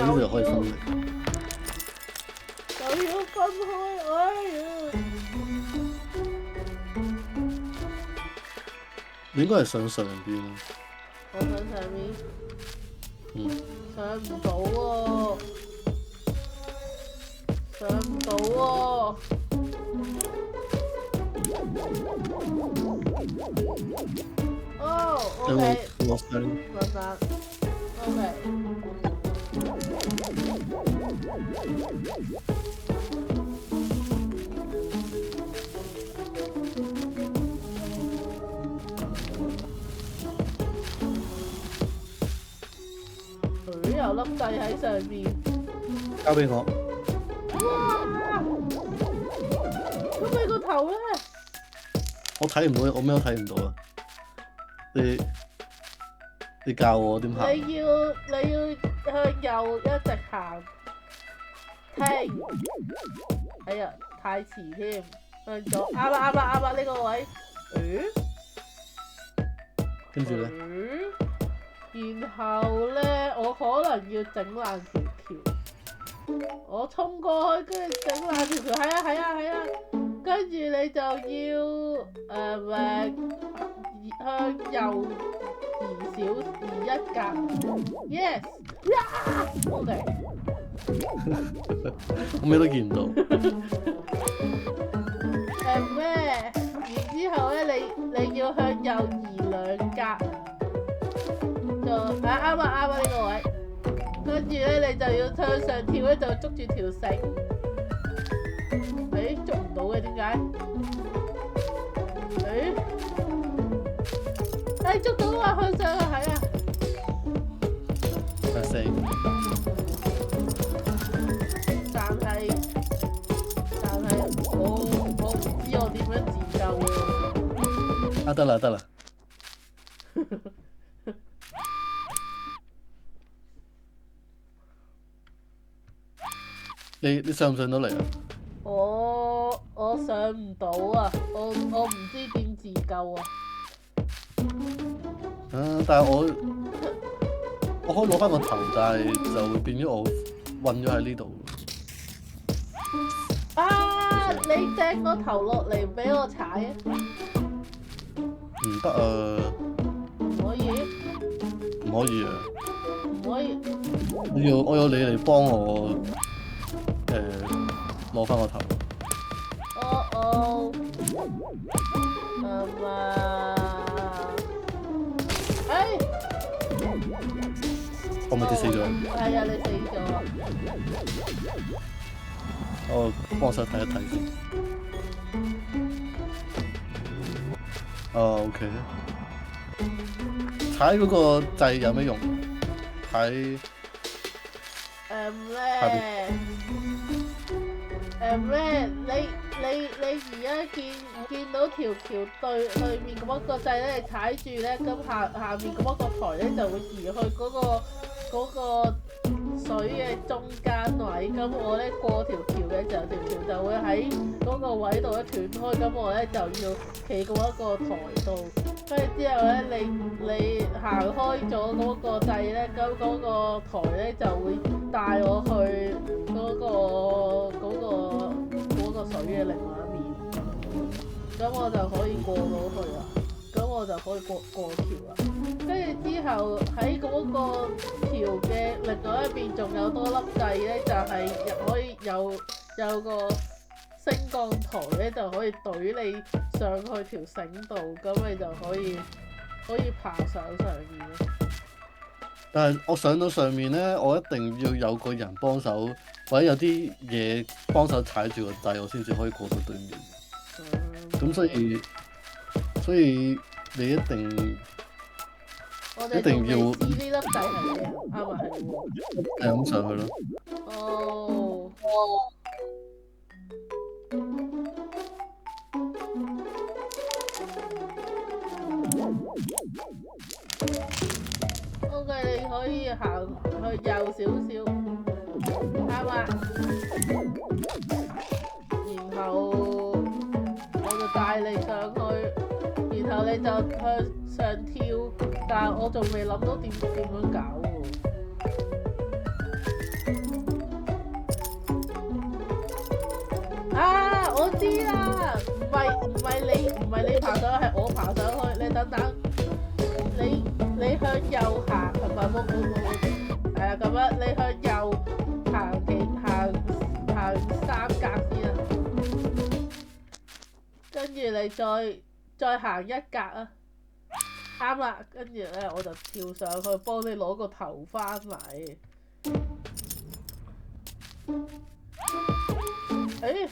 我呢度又可以分離。就要分開，哎呀！你應該係上上邊啊。我想上面，上唔到喎，上唔到喎。哦，OK，落山。落山，OK。佢有粒掣喺上面。交俾我。哇！咁你個頭咧？我睇唔到，我咩都睇唔到啊！你教我點行？你要向右一直行，停。哎呀，太遲添，向左，啱啦呢個位。跟住咧？然後咧，我可能要整爛條橋。我衝過去，跟住整爛條橋。係啊。跟住你就要向右移一格。Yes， OK。我咩都見唔到。咩？然之後咧，你要向右移2格。就啱啦呢個位。跟住咧，你就要向上跳咧，就捉住條繩。捉唔到嘅，點解？捉到啦，向上啊，係啊。4。但係我唔知我點樣自救喎。得啦。你上唔上到嚟啊？我上唔到啊！我唔知點自救啊！但係我可以攞翻個頭，但係就會變咗我暈咗喺呢度。你掟個頭落嚟俾我踩啊！唔得啊！唔可以？唔可以啊！唔可以？我要你嚟幫我攞翻個頭。我咪跌死咗。係啊，你死咗。我幫手睇一睇先。OK。踩嗰個掣有咩用？睇你而家見到條橋對面咁一個掣咧，你踩住咧，咁下面咁一個台咧就會移去嗰個水嘅中間位。咁我咧過條橋嘅時候，條橋就會喺嗰個位度一斷開。咁我咧就要企過一個台度，跟住之後咧，你行開咗嗰個掣咧，咁嗰個台咧就會帶我去嗰個水嘅另外一面。咁我就可以過到去啦。咁我就可以過橋啦。跟住之後喺嗰個橋嘅另外一邊仲有多粒掣咧，就係可以有個升降台咧，就可以懟你上去條繩度，咁你就可以爬上面咯。但係我上到上面咧，我一定要有個人幫手，或者有啲嘢幫手踩住個掣，我先至可以過到對面。咁所以你一定要知呢粒掣係咩？啱啊，係喎。係咁上去咯。OK，你可以行去右少少，啱啊。然後我就帶你上去，然後你就向上跳，但係我仲未諗到點樣搞喎。啲啦，唔係你爬上去，係我爬上去。你等等，你向右行，係咪冇？係啊，咁樣你向右行3格先啊，跟住你再行1格啊，啱啦。跟住咧我就跳上去幫你攞個頭翻嚟。誒，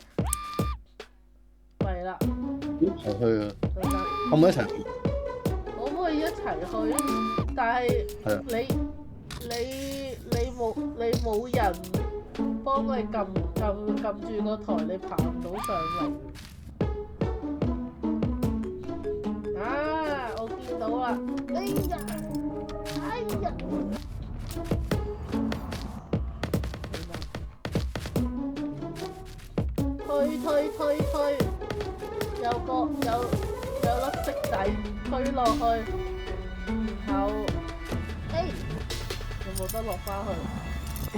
弊啦，一齊去啊！等等，可唔可以一齊去？可唔可以一齊去？但係係啊，你冇人幫你撳住個台，你爬唔到上嚟。啊！我見到啦，哎呀！推，有粒色仔推落去，然後有冇得落翻去？跟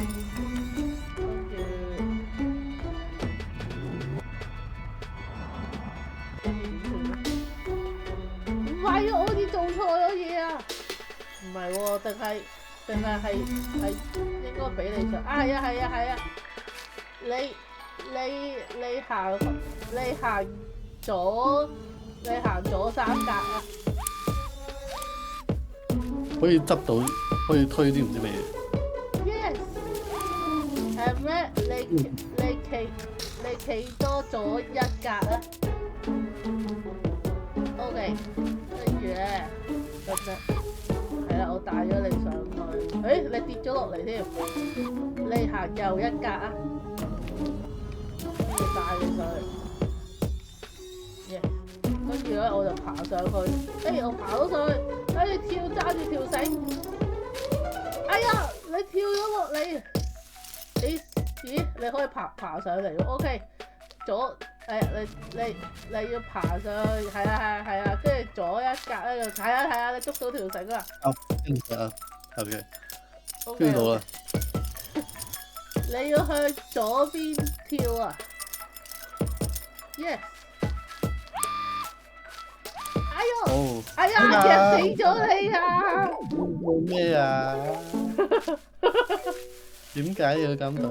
住唔係啊！我好似做錯咗嘢啊！唔係喎，定係應該俾你上。係啊！你行左3格啊！可以執到，可以推啲唔知乜嘢。Yes， 係咩？你企多咗1格啊 ！OK， 跟住咧，得唔得？係啦，我帶咗你上去。你跌咗落嚟添。你行右1格啊！跟住帶你上去。跟住咧，我就爬上去。我爬到上去，跟住揸住條繩。哎呀，你跳咗落嚟。咦？你可以爬上嚟喎。OK， 你要爬上去。係啊。跟住左1格咧，就係啊，你捉到條繩啦。OK。邊度啊？你要向左邊跳啊 ！Yes。哎呀，夾死咗你啊！做咩啊？點解要咁對我？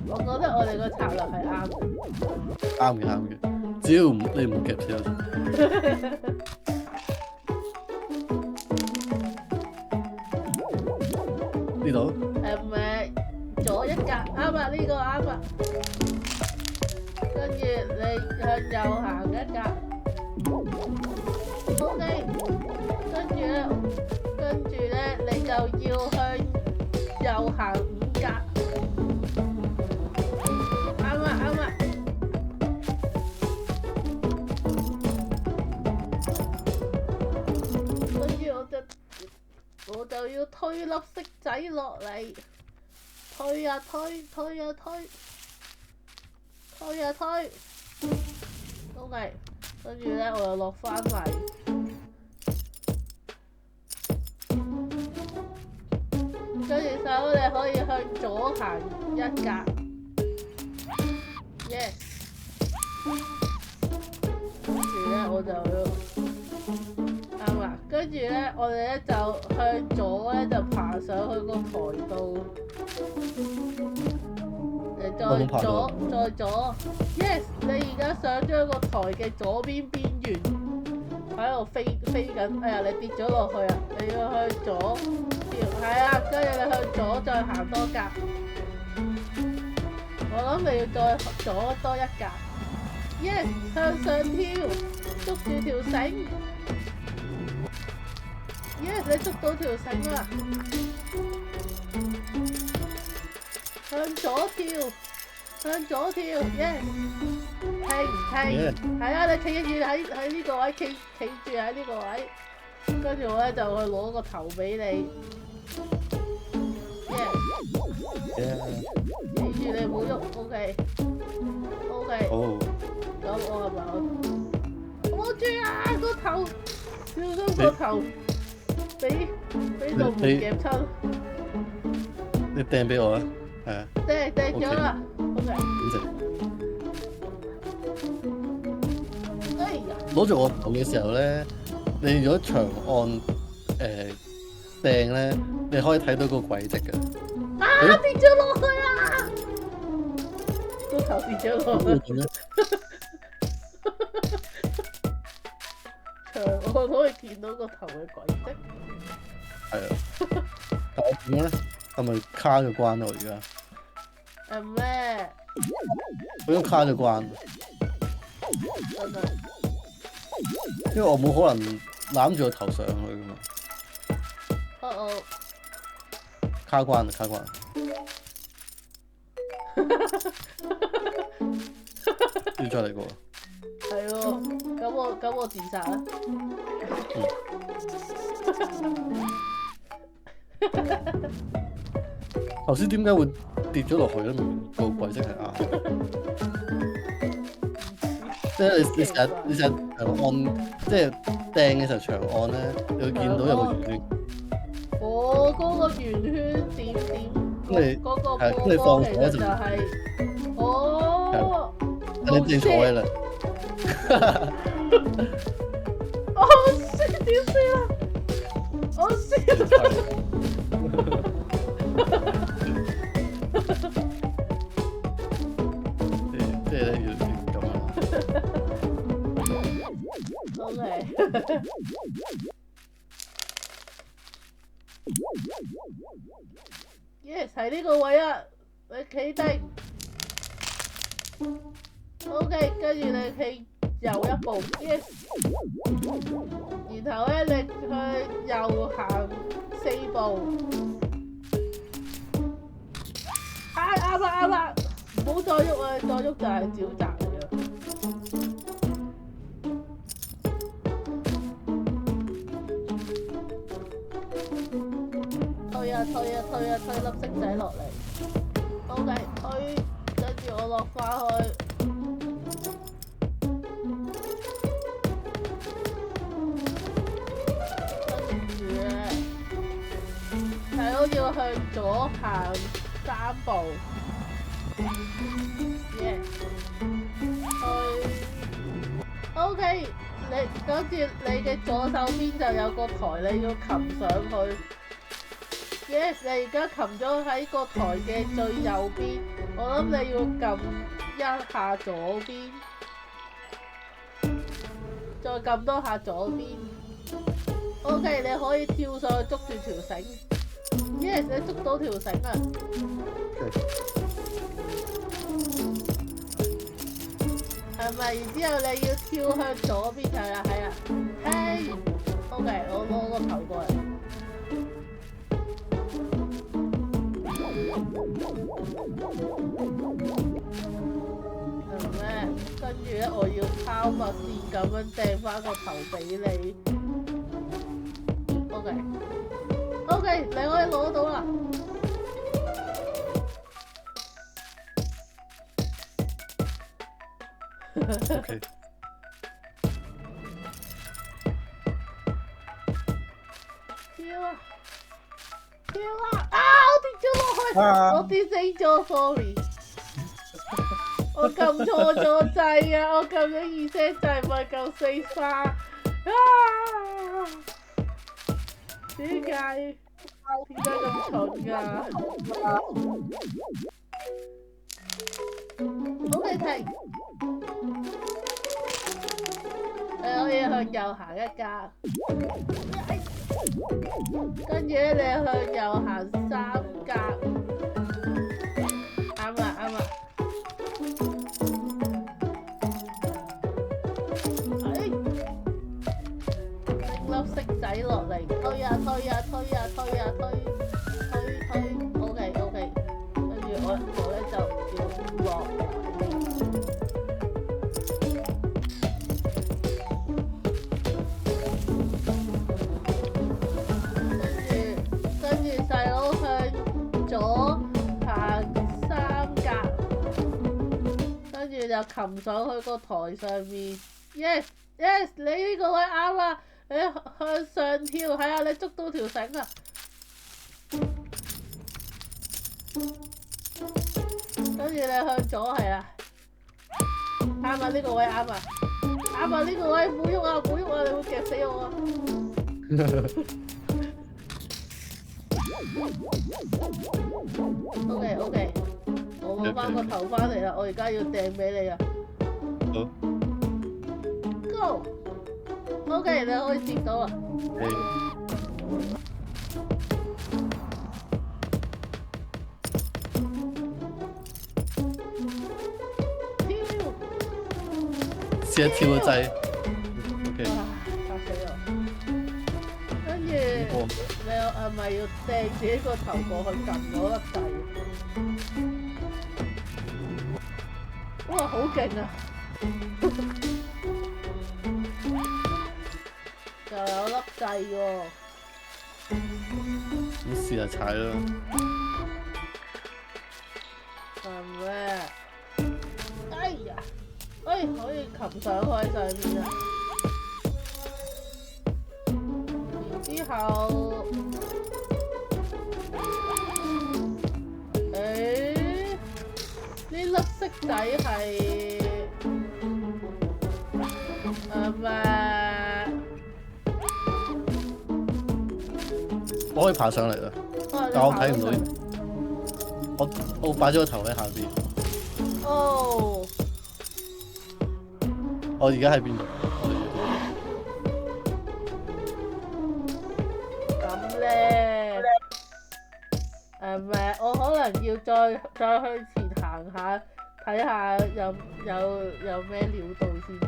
我覺得我哋個策略係啱嘅。啱嘅，只要你唔夾死我。呢度？唔係左1格，啱啊，呢個啱啊。跟住你向右行1格。OK， 跟住咧，你就要向右行5格。啱啊。跟住我就要推粒色仔落嚟，推啊推。OK， 跟住咧我又落翻嚟。跟住手你可以向左行1格 ，yes。跟住咧我就要啱啦。跟住咧我哋咧就向左咧就爬上去個台度，再左 ，yes。你而家上咗個台嘅左邊邊緣，喺度飛緊。哎呀，你跌咗落去啊！你要向左。係啊，跟住你向左再行多格，我諗你要再左多1格。Yes， 向上跳，捉住條繩。Yes， 你捉到條繩啦。向左跳。Yes， 停。係啊，你企住喺呢個位，企住喺呢個位。跟住我咧就去攞個頭俾你。記住你唔好喐 ，OK。咁我係咪我住啊個頭，跳咗個頭，俾度門夾親。你掟俾我啊，係啊，掟咗啦，OK。感謝。哎呀，攞住我頭嘅時候咧，你如果長按掟咧，你可以睇到個軌跡嘅。跌咗落去啊！個頭跌咗落去。點咧？長按可以見到個頭嘅軌跡。係啊，但係點咧？係咪卡咗關啊？我而家係咩？我已經卡咗關，真係。因為我冇可能攬住個頭上去噶嘛。哦，卡關啊！卡關。要再嚟過。係喎，咁我自殺啦。頭先點解會跌咗落去咧？明明個軌跡係啱，即係你成日長按，即係掟嘅時候長按咧，你會見到有個圓圈。哦，嗰個圓圈點咁你嗰個係咁你放波其實就係哦。你正坐嘅啦。我識點算啊！我識。即係咧要咁啊。OK。Yes，喺呢個位啊！你企低。OK， 跟住你企右一步 ，yes， 然後咧你去右行4步，啱啦，唔好再喐啊！再喐就係沼澤嚟嘅。推粒色仔落嚟 ，OK， 推，跟住我落返去。係咯，要向左行3步。Yes。OK， 你跟住你嘅左手邊就有個台，你要擒上去。Yes， 你而家擒咗喺個台嘅最右邊，我諗你要撳一下左邊，再撳多下左邊。OK， 你可以跳上去捉住條繩。Yes， 你捉到條繩啊！係咪？然之後你要跳向左邊，係啊。嘿 ，OK， 我攞個頭過嚟。係咩？跟住咧，我要拋物線咁樣掟翻個頭俾你。OK， 你可以攞到啦。OK。跳啊！啊！我跌咗落去，我跌死咗 ，sorry。我撳錯咗掣啊！我撳咗2聲掣，唔係撳4沙。啊！點解咁蠢㗎？OK， 停。你可以向右行1格。跟住咧，你向右行3格，啱啦。拎粒色仔落嚟，推啊推，OK， 跟住我咧就要落嚟。就擒上去個台上面 ，yes， 你呢個位啱啦，你向上跳，係啊，你捉到條繩啊跟住你向左係啦，啱啊！呢個位啱啊，啱啊！呢個位唔好喐啊，唔好喐啊！你會夾死我啊！OK OK，我攞翻個頭翻嚟啦，我而家要掟俾你啊！好。Go。OK，你可以接到啦。試一跳個掣。OK。嚇死我！跟住你係咪要掟自己個頭過去撳嗰粒掣？哇！好勁啊！又有粒掣喎。咁試下踩啦。係咩？哎呀！哎，可以擒上去上面啊！然之後，呢粒色仔係咩？我可以爬上嚟啦，但我睇唔到。我擺咗個頭喺下邊。哦。我而家喺邊度？咁咧，我可能要再向前行下，睇下有咩料到先知。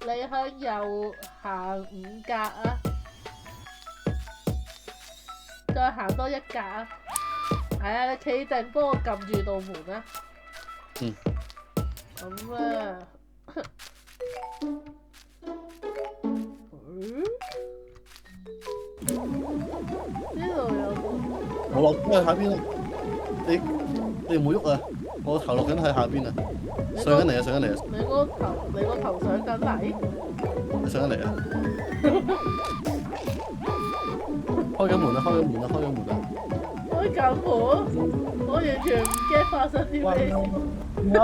你向右行5格啊，再行多1格啊。係啊，你企定幫我撳住道門啊。咁啊，呢度有個。我落咗去下邊啦，你唔好喐啊！我頭落緊喺下邊啊，上緊嚟啊，上緊嚟啊！你個頭上緊嚟？上緊嚟啊！開緊門啦！開緊門啦！開緊門啦！開緊門？我完全唔驚發生啲咩事。哇！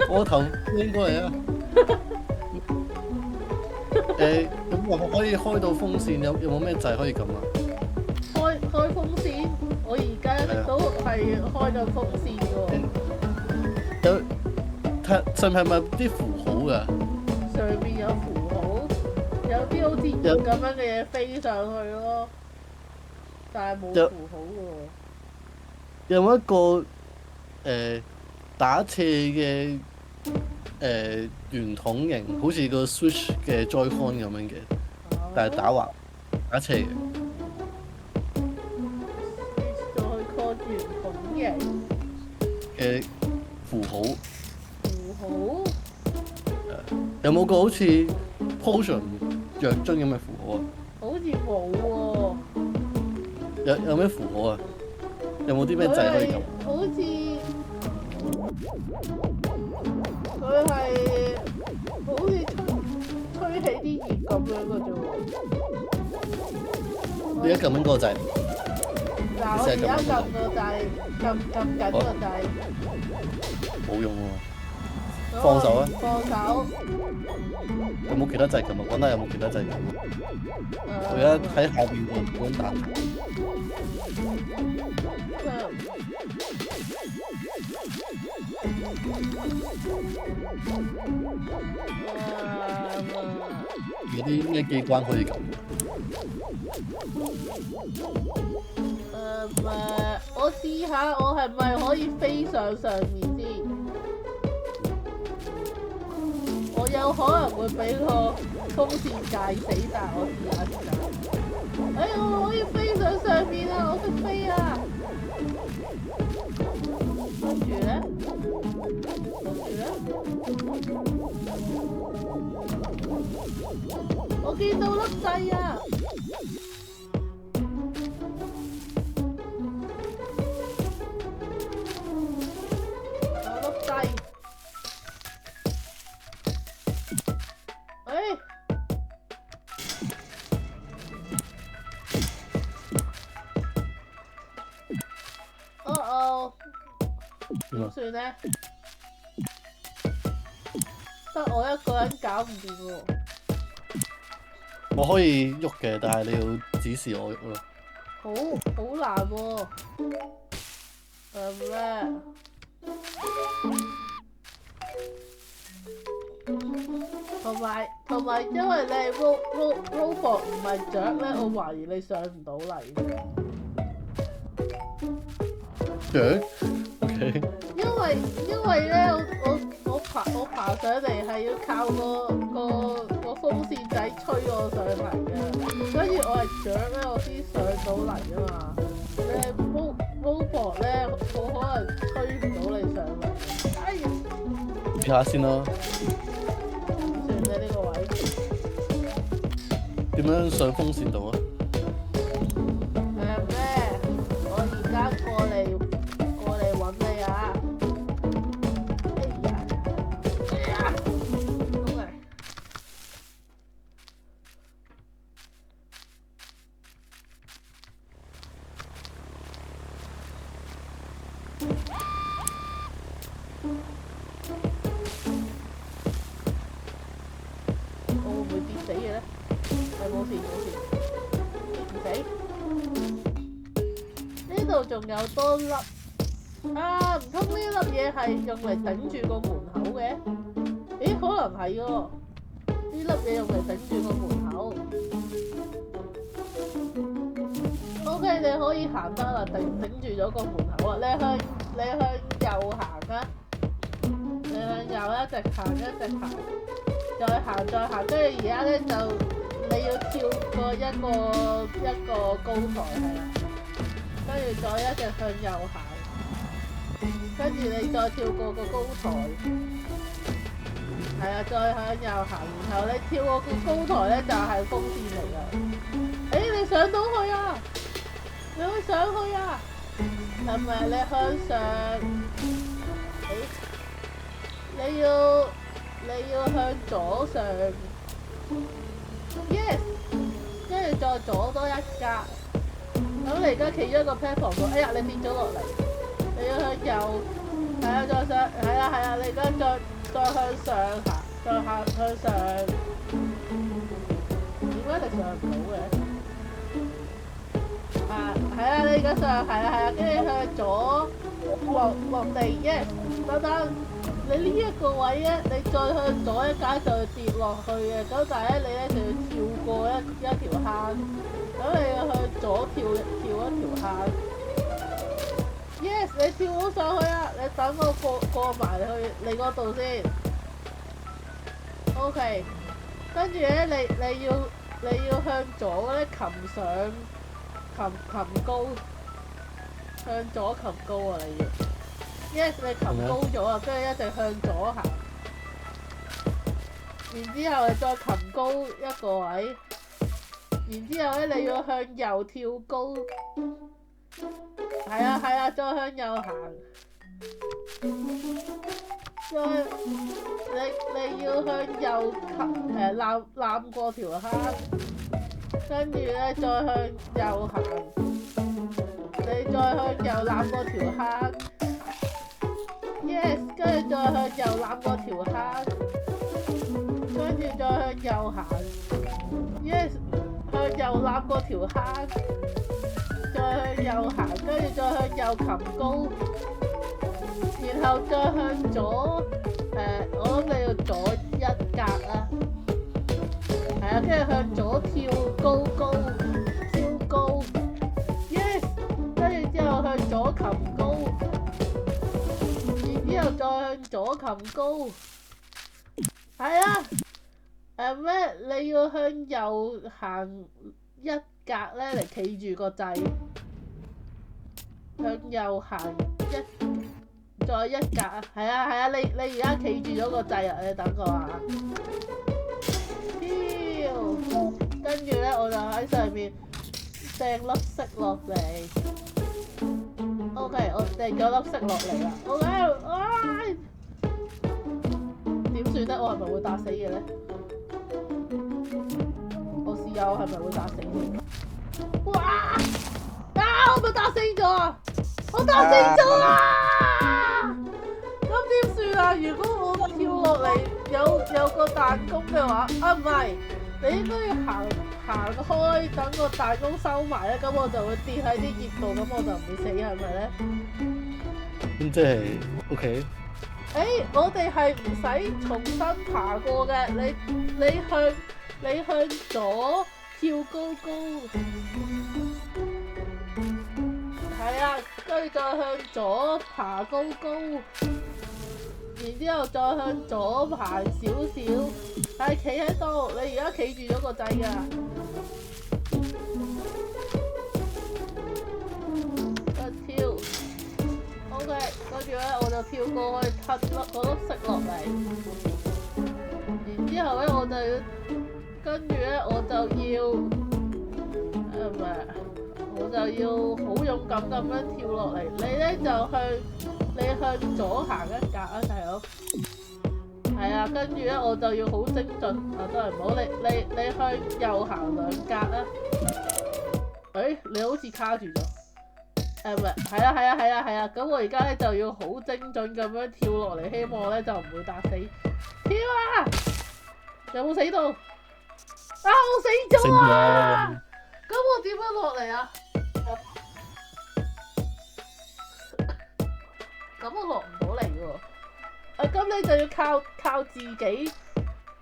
我頭拎過嚟啊！咁我可以開到風扇，有冇咩掣可以撳啊？開風扇，我而家一直都係開緊風扇喎。上面係咪啲符號㗎？上面有符號，有啲好似葉咁樣嘅嘢飛上去咯，但係冇符號喎。有冇一個打斜嘅圓筒形，好似個 Switch 嘅 Joy-Con 咁樣嘅，但係打斜嘅。Joy-Con 圓筒形嘅符號。符號？有冇個好似 potion 藥樽咁嘅符號啊？好似冇喎。有咩符號啊？有冇啲咩掣可以撳？好似佢係好似吹起啲熱咁樣嘅啫喎。你而家撳緊嗰個掣？嗱，我而家撳個掣，撳緊個掣。冇用喎。放手啊！放手。有冇其他掣撳啊？揾下有冇其他掣撳啊！我而家喺下邊個咁打。有啲咩機關可以撳？我試下，我係咪可以飛上面先？我有可能會俾個風扇界死，但係我試下先。哎呀，我可以飛上面啊！我識飛啊！跟住咧，我見到粒掣啊！有粒掣。啊？算咧？得我一個人搞唔掂喎。我可以喐嘅，但係你要指示我喐咯。好難喎。咧？同埋，因為你係 robot 唔係雀咧，我懷疑你上唔到嚟。雀 ？OK。因為咧，我爬上嚟係要靠個風扇仔吹我上嚟嘅，跟住我係雀咧，我先上到嚟啊嘛。你係 robot 咧，冇可能吹唔到你上嚟。哎呀！試下先啦。算你呢個位。點樣上風扇度啊？我而家過嚟揾你啊！哎呀！咁嚟。我會唔會跌死嘅咧？冇事。呢度仲有多粒啊！唔通呢粒嘢係用嚟頂住個門口嘅？咦，可能係喎。呢粒嘢用嚟頂住個門口。OK，你可以行得啦，頂住咗個門口啊！你向右行啊！你向右一直行，再行，跟住而家咧就你要跳過一個高台係啦。跟住再一直向右行，跟住你再跳過個高台，係啊，再向右行，然後你跳過個高台咧就係風扇嚟㗎。你上到去啊！你可以上去啊！係咪你向上？你要向左上 ，yes， 跟住再左多一格。咁你而家企咗一個 platform 度，哎呀，你跌咗落嚟，你要向右，係啊，再上，係啊，你而家再向上行，再向上，點解你上唔到嘅？係啊，你而家上，係啊，跟住向左落地 ，yes， 等，你呢一個位咧，你再向左一格就跌落去嘅，咁但係咧你咧就要跳過一條坑。咁你要向左跳一條坑 ，yes， 你跳好上去啊！你等我過埋去你嗰度先 ，OK。跟住咧，你要向左咧擒高，向左擒高啊！你要 ，yes， 你擒高咗啊！跟住一直向左行，然之後你再擒高一個位。然之後咧，你要向右跳高，係啊，再向右行，你要向右攬過條坑，跟住咧再向右行，你再向右攬過條坑 ，yes， 跟住再向右攬過條坑，跟住再向右行 ，yes。向右攬過條坑，再向右行，跟住再向右擒高，然後再向左，我諗你要左一格啦，係啊，跟住向左跳高，yes， 跟住之後向左擒高，然之後再向左擒高，係啊。你要向右行一格咧嚟企住個掣，向右行再一格啊！係啊，你而家企住咗個掣啊！你等我啊！跟住咧我就喺上面掟粒色落嚟。OK， 我掟咗粒色落嚟啦。OK， 點算咧？我係咪會打死嘅咧？我試下我係咪會打死佢？哇！我咪打死咗啊！我打死咗啊！如果我跳落嚟有個彈弓嘅話，啊唔係，你應該要行開，等個彈弓收埋咧，咁我就會跌喺啲葉度，咁我就唔會死，係咪咧？咁即係 OK。我哋係唔使重新爬過嘅，你向左跳高高，係啊，跟住再向左爬高高，然之後再向左爬少少，係企喺度，你而家企住咗個掣㗎。跳 ，OK，跟住咧我就跳過去揼嗰粒石落嚟，然之後咧我就要，跟住咧我就要，我就要好勇敢咁樣跳落嚟。你向左行一格啊，大佬。係啊，跟住咧我就要好精準，都係唔好。你向右行2格啊。你好似卡住咗。係啊，咁我而家咧就要好精準咁樣跳落嚟，希望咧就唔會打死。跳啊！有冇死到？我死咗啊！咁我點樣落嚟啊？咁我落唔到嚟喎。咁你就要靠自己，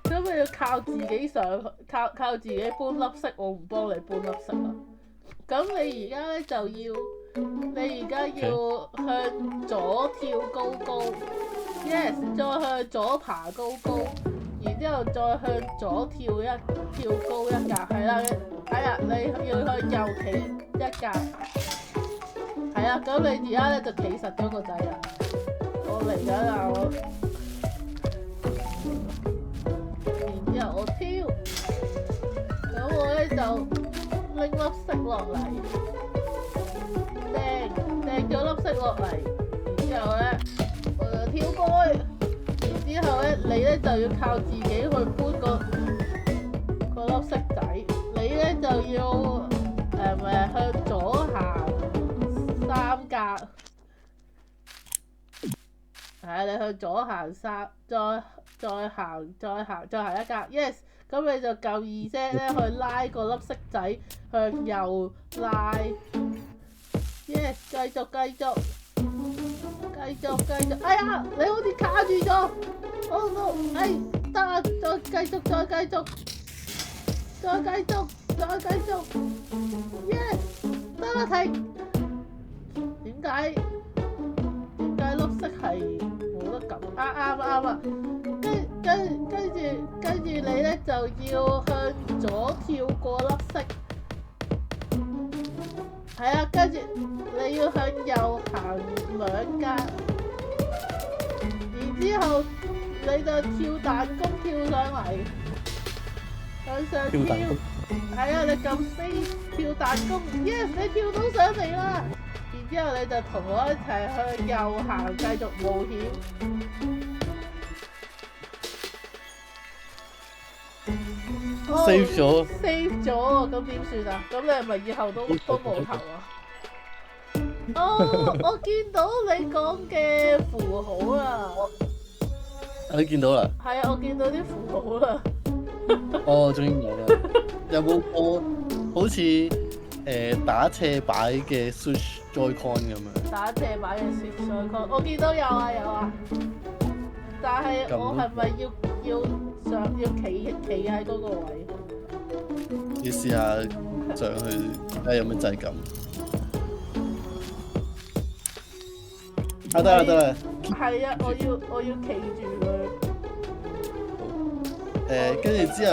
咁你要靠自己上，靠自己搬粒色，我唔幫你搬粒色啊。咁你而家咧就要，你而家要向左跳高高 ，yes， 再向左爬高高，然之後再向左跳高一格，係啦，你要向右企一格，係啊，咁你而家咧就企實咗個掣啦，我嚟緊啦我，然之後我跳，咁我咧就拎粒色落嚟，掟咗粒色落嚟，然之後咧我就跳過去，然之後咧你咧就要靠自己去搬個粒色仔，你咧就要向左行3格，你向左行再行一格 ，yes。咁你就夠2啫咧，去拉個粒色仔向右拉 ，yes， 繼續，哎呀，你好似卡住咗，oh no，得啊，再繼續，yes， 得啦，停。點解粒色係冇得撳？啱啊！跟住你咧就要向左跳過粒色，係啊，跟住你要向右行2格，然之後你就跳彈弓跳上嚟，向上跳，係啊，你撳 space 跳彈弓 ，yes， 你跳到上嚟啦，然之後你就同我一齊向右行，繼續冒險。save 咗，咁點算啊？咁你係咪以後都冇頭啊？我見到你講嘅符號啦。你見到啦？係啊，我見到啲符號啦。終於有啦。有冇個好似打斜擺嘅 Switch Joy-Con 咁樣？打斜擺嘅 Switch Joy-Con， 我見到有啊。但係我係咪要企喺嗰個位？你試下上去睇下有咩掣撳。得啦。係啊，我要企住佢。跟住之後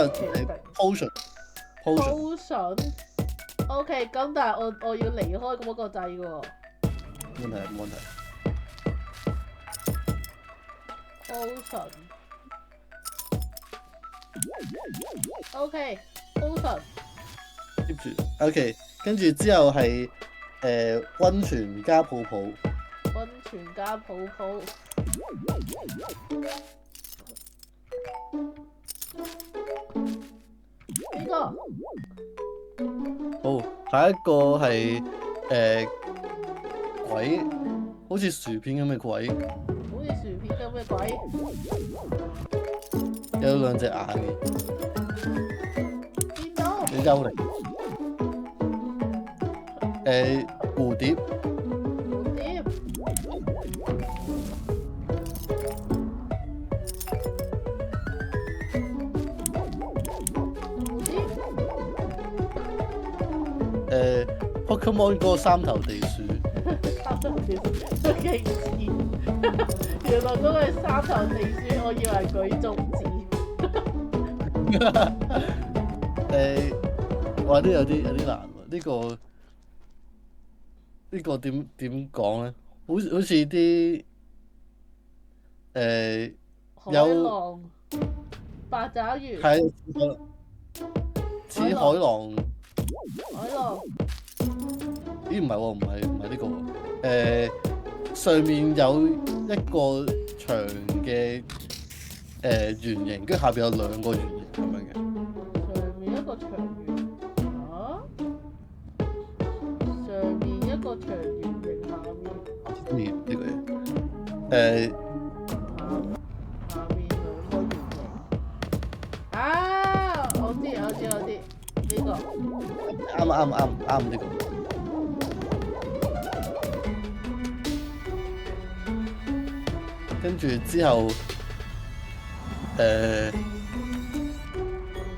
potion。OK， 咁但係我要離開嗰個掣喎。冇問題。potion。OK，potion。接住 ，OK， 跟住之後係溫泉加泡泡。溫泉加泡泡。呢個。好，下一個係鬼，好似薯片咁嘅鬼。好似薯片咁嘅咩鬼？有兩隻眼嘅，見到你幽靈。蝴蝶，蝴蝶，蝴蝶，Pokemon 嗰個三頭地鼠，三頭地鼠都幾似，原來嗰個係三頭地鼠，我以為舉中指。哇！都有啲難喎，呢個點講咧？好似啲海有狼、八爪魚、係似海狼。海狼，咦？唔係喎，唔係呢個喎。上面有一個長嘅圓形，跟住下邊有兩個圓形咁樣嘅。上面一個長圓啊，上面一個長圓形，下面呢個嘢下面兩個圓形。啊！我知，呢個啱呢個。跟住之後，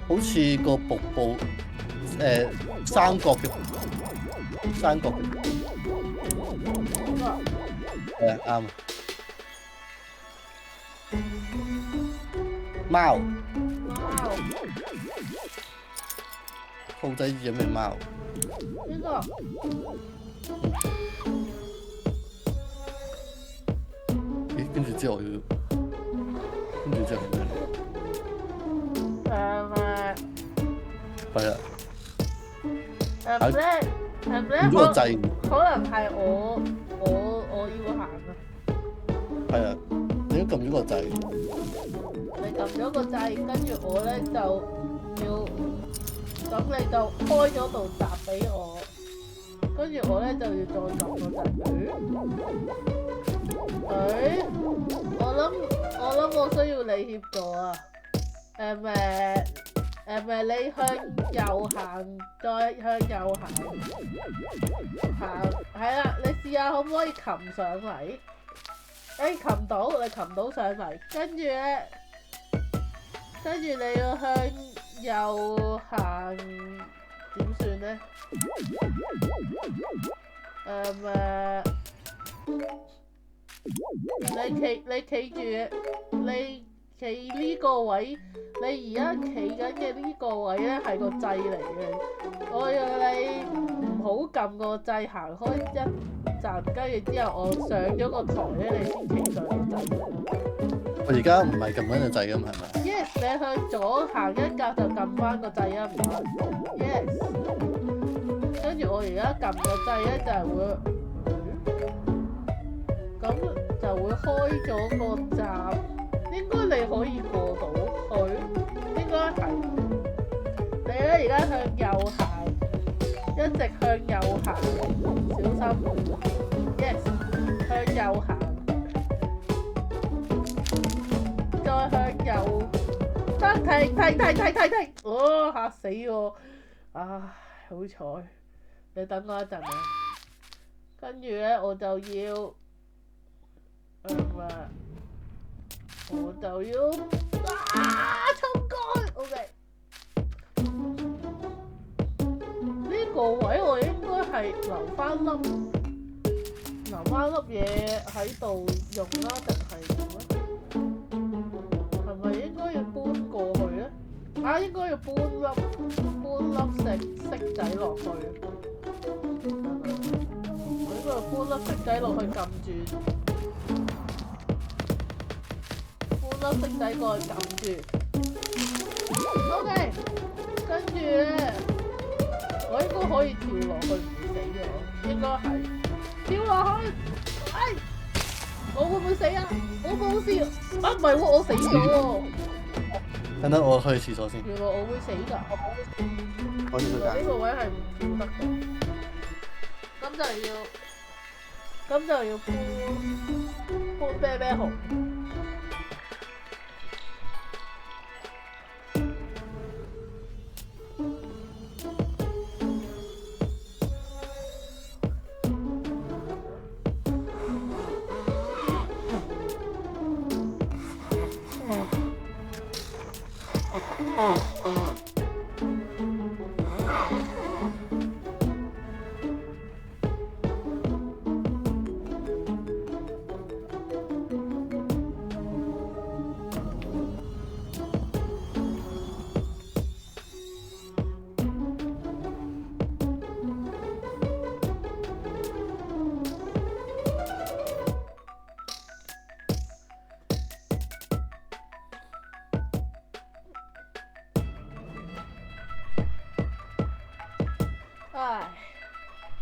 好似個瀑布，三角嘅，呢個啱。貓，貓，兔仔有咩貓？呢個咦？跟住之後係咩？係啦，唔咗個掣。可能係我要行啊！係啊，你都撳咗個掣。你撳咗個掣，跟住我咧就要，咁你就開咗道閘俾我，跟住我咧就要再撳個掣。我諗我需要你協助啊！你向右行，再向右行，係啦，你試下可唔可以擒上嚟？擒到，你擒到上嚟，跟住你要向右行，點算咧？你企住，你企呢個位，你而家企緊嘅呢個位咧係個掣嚟嘅，我要你唔好撳個掣，行開一站，跟住之後我上咗個台咧，你先企上個掣。我而家唔係撳緊個掣㗎嘛，係咪 Yes， 你向左行一格就撳翻個掣啊，唔該。Yes， 跟住我而家撳個掣咧就係會，咁就會開咗個閘，應該你可以過到去，應該係。你咧而家向右行，一直向右行，小心。Yes， 向右行。再向右，停！哦，嚇死我！唉，好彩，你等我一陣啊。跟住咧，我就要，衝過去 ！OK， 呢個位我應該係留翻粒嘢喺度用啦，定係點咧？係咪應該要搬過去咧？應該要搬粒色仔落去。我應該要搬粒色仔落去撳住，搬粒色仔過去撳住。OK， 跟住咧，我應該可以跳落去唔會死嘅，應該係跳落去。我會唔會死啊？我冇事啊！唔係喎，我死咗喎。等我去廁所先。原來我會死㗎。我呢呢個位係唔跳得嘅。咁就要搬啤啤熊。唉，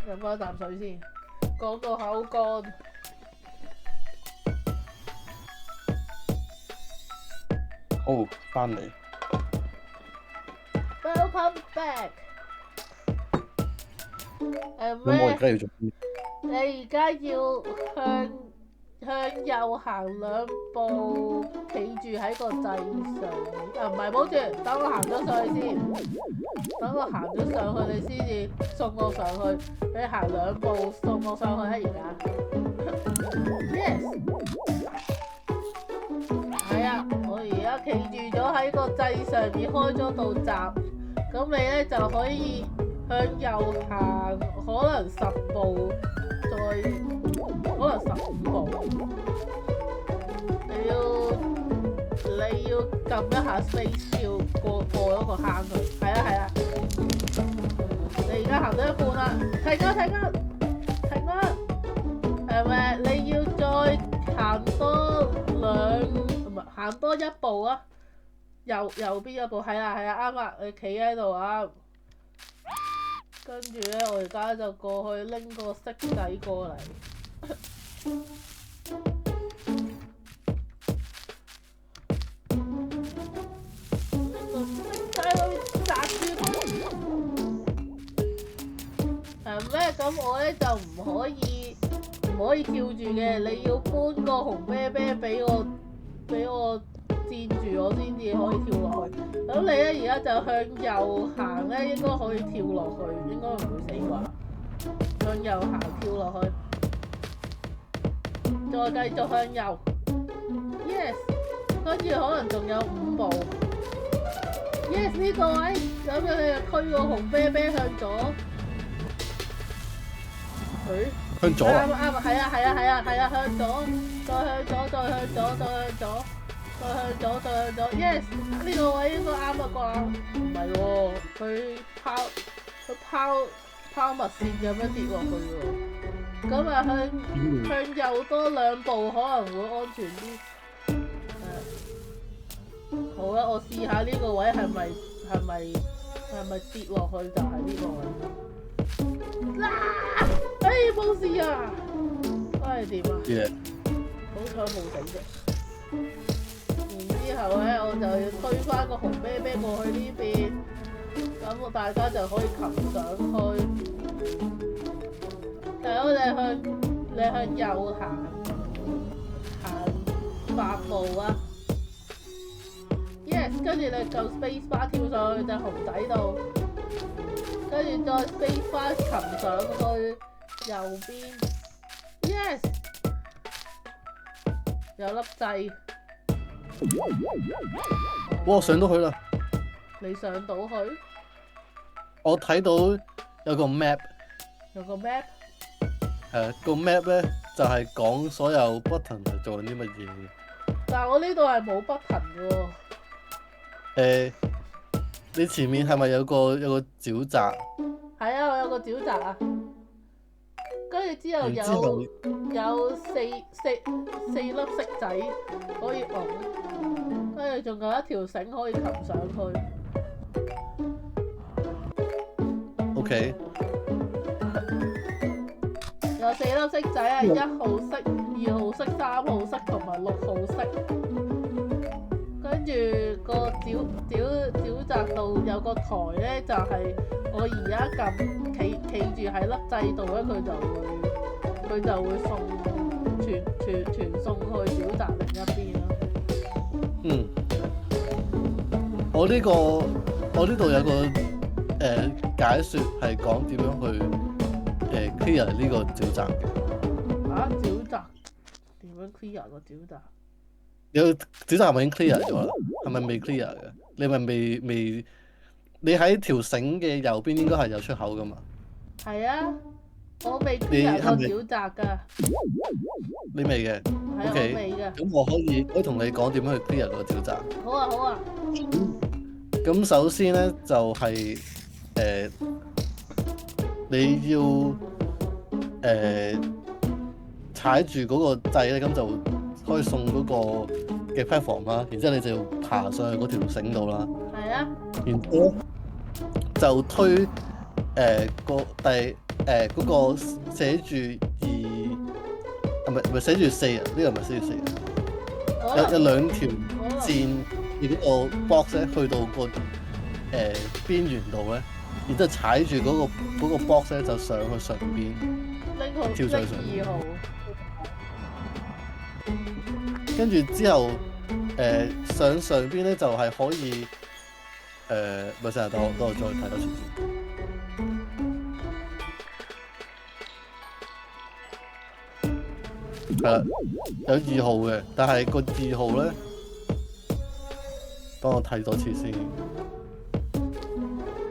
飲翻啖水先，講個口乾。好，翻嚟。Welcome back。咁我而家要做咩？你而家要向右行2步，企住喺個掣上。唔係，冇住，等我行咗上去先。等我行咗上去，你先至送我上去。你行2步，送我上去啊！而家。Yes。係啊，我而家企住咗喺個掣上面，開咗道閘。咁你咧就可以向右行，可能10步，再可能15步。你要撳一下 space 要過咗個坑佢。係啊。你而家行到一半啦，停啊！你要再行多1步啊！右邊一步，係啊，啱啦，你企喺度啊。跟住咧，我而家就過去拎個骰仔過嚟。拎個骰仔去擲住佢。咁我咧就唔可以跳住嘅，你要搬個紅啤啤俾我墊住我先至可以跳落去。咁你咧而家就向右行咧，應該可以跳落去，應該唔會死啩。向右行跳落去，再繼續向右。Yes， 跟住可能仲有5步。Yes， 呢個位，咁樣你就推個紅啤啤向左。向左啊！啱，係啊，向左，再向左。Yes， 呢個位應該啱啊啩？唔係喎，佢拋物線咁樣跌落去喎。咁啊向右多2步可能會安全啲。好啦，我試下呢個位係咪跌落去就係呢個位。冇事啊！點啊？ Yeah。好彩冇死啫。然之後咧，我就要推翻個紅啤啤過去呢邊，咁大家就可以擒上去。大佬，你向右行8步啊 ！Yes， 跟住你就 space bar 跳上去隻熊仔度，跟住再 space bar 擒上去右邊。Yes， 有粒掣。我上到去啦！你上到去？我睇到有個 map。有個 map？個 map 咧就係講所有 button 係做緊啲乜嘢嘅。但係我呢度係冇 button 嘅喎。你前面係咪有個沼澤？係啊，我有個沼澤啊。跟住之後有四粒色仔可以按，跟住仲有一條繩可以擒上去。OK。有4粒色仔啊，1號色、2號色、3號色同埋6號色。跟住個沼澤度有個台咧，就係我而家企住喺粒掣度咧，佢就會傳送去沼澤另一邊咯。我呢度有個解說係講點樣去clear 呢個沼澤嘅。沼澤點樣 clear 個沼澤？有沼澤係咪已經 clear 咗啦？係咪未 clear 嘅？你咪未，你喺條繩嘅右邊應該係有出口噶嘛？係啊，我未你入過係咪沼澤㗎，你未嘅係我？OK，未㗎。咁我可以同你講點樣去 clear 個沼澤。好啊好啊，咁首先咧就係、你要踩住嗰個掣咧，咁就可以送嗰個嘅 platform 啦。然之後你就要爬上去嗰條繩度啦。係啊，然之後就推嗰個寫住2，唔係寫住4啊？呢個唔係寫住4啊？有2條線嘅嗰個 box 咧，去到個邊緣度咧，然之後踩住嗰個 box 咧，就上去上邊，跳上上邊。2號。跟住之後上邊咧就係可以咪成日等我再睇多次先。係啦，有2號嘅，但係個2號咧，等我睇多次先。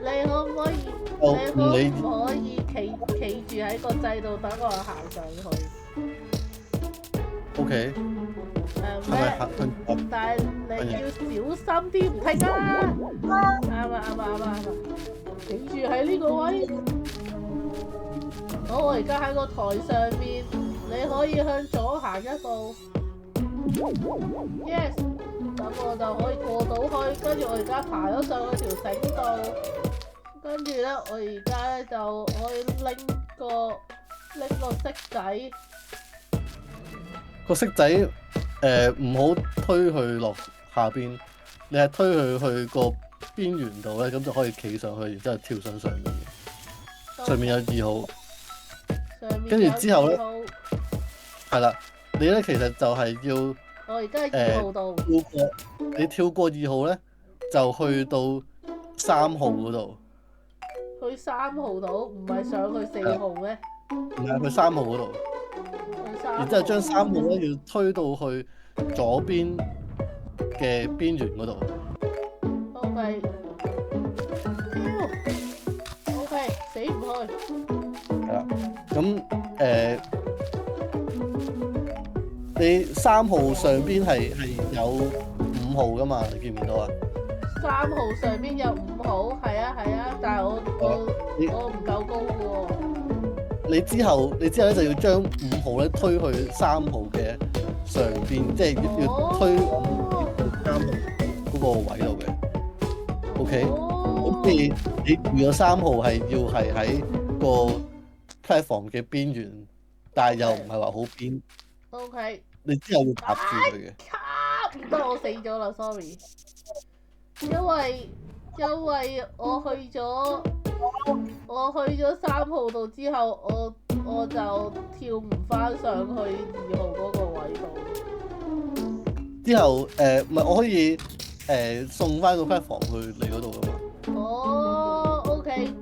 你可唔可以？你可唔可以企住喺個掣度等我行上去 ？OK。係咪行？但係你要小心啲，唔停啊！啱，企住喺呢個位。好，我而家喺個台上面，你可以向左行1步。Yes， 咁我就可以過到去，跟住我而家爬咗上去條繩度，跟住咧我而家咧就可以拎個骰仔。個骰仔唔好推佢落下邊，你係推佢去個邊緣度咧，咁就可以企上去，然之後跳上上面嘅。上面有2號，跟住之後咧，係啦，你咧其實就係要我而家喺2號度，你跳過2號咧，就去到3號嗰度。去3號度，唔係上去4號咩？唔係去3號嗰度。然之後將3號咧要推到去左邊嘅邊緣嗰度。OK， OK， 死唔去。係啦，咁你3號上邊係有5號噶嘛？你見唔見到啊？3號上邊有5號，係啊，但係我唔夠高嘅喎。你之後咧就要將5號咧推去3號嘅上邊，即係要推3號嗰個位度嘅。OK，咁你預咗3號係要係喺個 platform 嘅邊緣，但係又唔係話好邊。OK， 你之後要夾住佢嘅。唔得，我死咗啦 ，sorry。因為我去咗3號度之後，我就跳唔翻上去2號嗰個位度。之後唔係我可以送翻個 platform 去你嗰度噶嘛？哦 ，OK。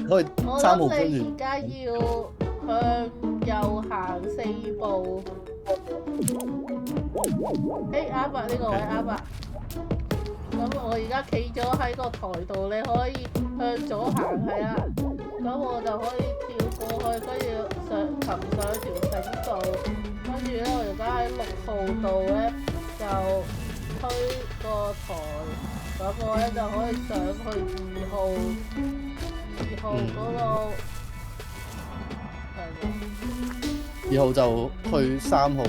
可以3號跟住。而家要向右行4步。啱啊，呢個位啱啊。咁我而家企咗喺個台度，你可以向左行，係啊。咁我就可以跳過去，跟住擒上條繩度，跟住咧我而家喺6號度咧就推個台，咁我咧就可以上去2號嗰度，係2號就去3號度。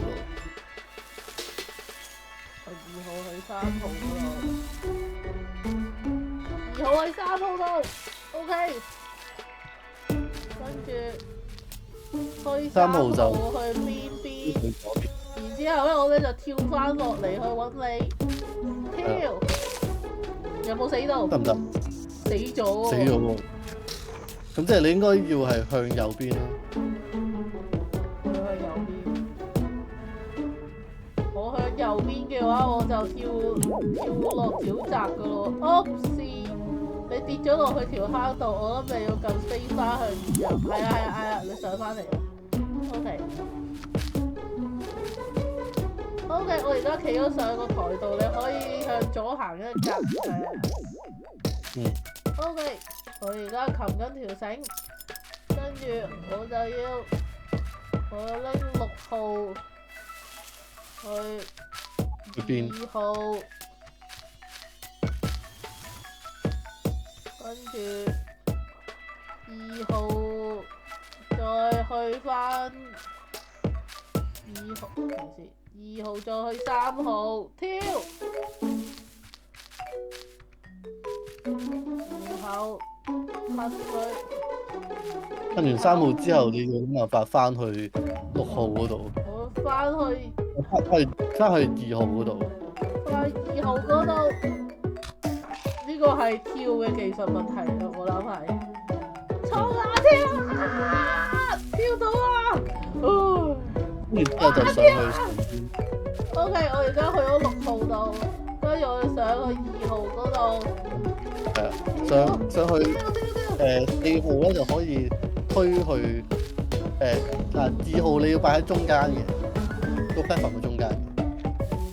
2號去3號嗰度。2號喺3號度 ，OK。跟住推3號就去邊邊，然之後咧我咧就跳翻落嚟去揾你，跳，有冇死到？得唔得？死咗喎！死咗喎！咁即係你應該要係向右邊啦。向右邊。我向右邊嘅話，我就跳落沼澤噶咯。Oops！你跌咗落去條坑度，我諗你要撳飛翻向右。係啊，你上翻嚟啦。OK。OK，我而家企咗上個台度，你可以向左行一格。OK，我而家擒緊條繩，跟住我就要拎6號去2號，跟住2號再去返2號，等先，2號再去3號跳，然後噴佢。噴完3號之後，你要諗辦法翻去6號嗰度。我翻去2號嗰度。翻2號嗰度，呢個係跳嘅技術問題啊！我諗係。衝啊！跳到啊！跟住之後就上去上邊。OK，我而家去咗6號度，跟住我上去2號嗰度。係啊，上去4號咧就可以推去2號你要擺喺中間嘅，個 platform 嘅中間嘅。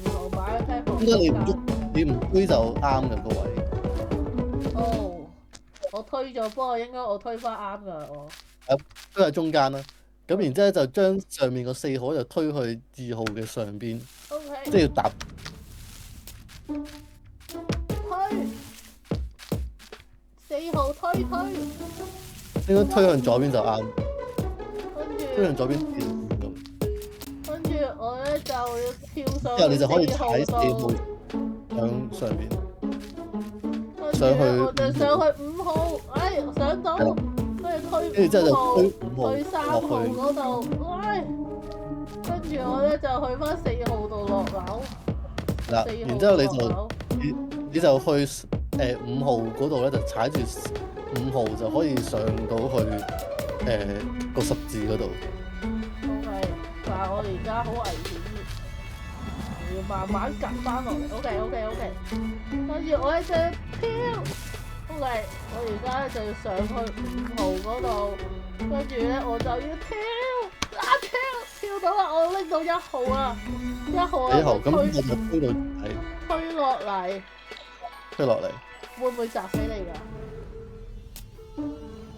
2號擺喺 platform 應該你唔推就啱嘅個位。哦，我推咗，不過應該我推翻啱㗎我。推喺中間啦。咁然之後就將上面個4號就推去2號嘅上邊， OK， 即係要搭。推4號推，應該推向左邊就啱。跟住推向左邊跳到。跟住我咧就要跳上之後你就可以4踩4號度，向上邊。跟住上去我就上去5號，上到，跟住推跟住之後就5號，推5號去3號嗰度，跟住我咧就去翻4號度落樓。嗱，然之後你就去5號嗰度咧，就踩住5號就可以上到去個十字嗰度。OK，但係我而家好危險，要慢慢夾翻落嚟。OK，跟住我咧就跳。OK，我而家咧就要上去5號嗰度，跟住咧我就要跳到啦！我拎到1號啦，1號啊！咁我就推到推落嚟，推落嚟。會唔會砸死你㗎？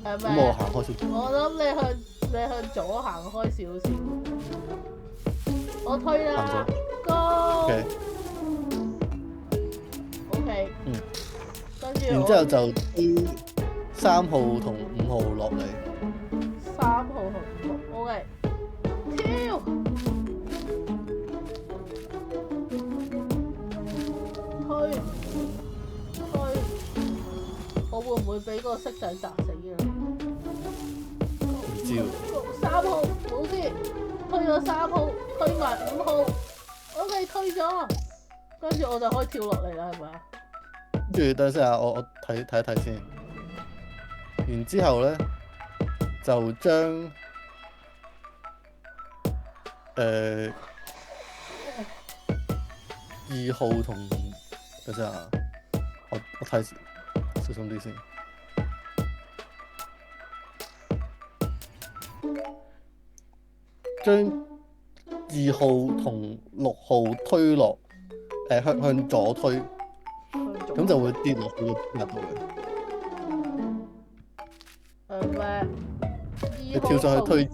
係咪？咁我行開少少。我諗你向左行開少少。我推啦 ，Go。OK。跟住然之後就推3號同5號落嚟。3號同5號 ，OK。跳。推。我會唔會俾個色仔砸死㗎？唔知喎。3號冇事，推咗3號，推埋5號 ，OK 推咗，跟住我就可以跳落嚟啦，係咪啊？跟住等陣先啊，我睇一睇先。然之後咧就將2號同等陣先啊，我睇小心啲先。將2號同6號推落，向左推，咁就會跌落去個壓度嘅。你跳上去推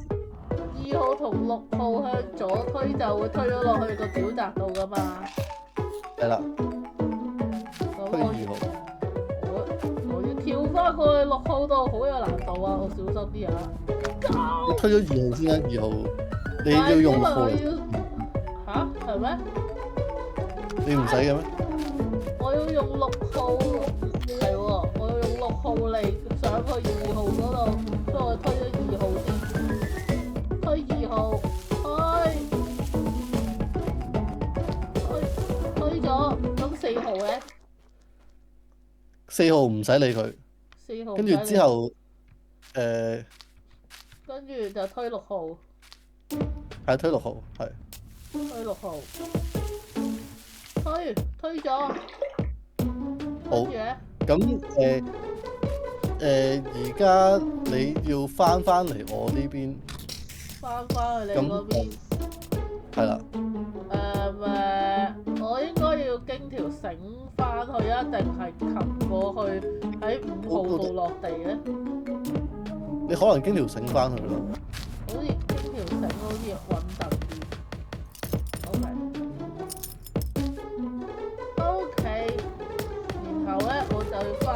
2號同6號向左推就會推咗落去個沼澤度㗎嘛。係啦，推2號。我要跳翻過去6號度，好有難度啊！我小心啲啊！你推咗2號先啦，2號你要用6號嚟。嚇？係咩？你唔使嘅咩？我要用6號，係喎，我要用6號嚟上去2號嗰度，所以我推咗2號先，推2號，推咗，咁4號咧？4號唔使理佢。4號。跟住之後，跟住就推6號。係推6號，係。推6號。推咗。好。咁而家你要翻嚟我呢邊。翻去你嗰邊。係啦。要經條繩翻去啊，定係擒過去喺5號度落地咧？你可能經條繩翻去咯。好似經條繩好似穩陣啲。OK，然後咧我就要翻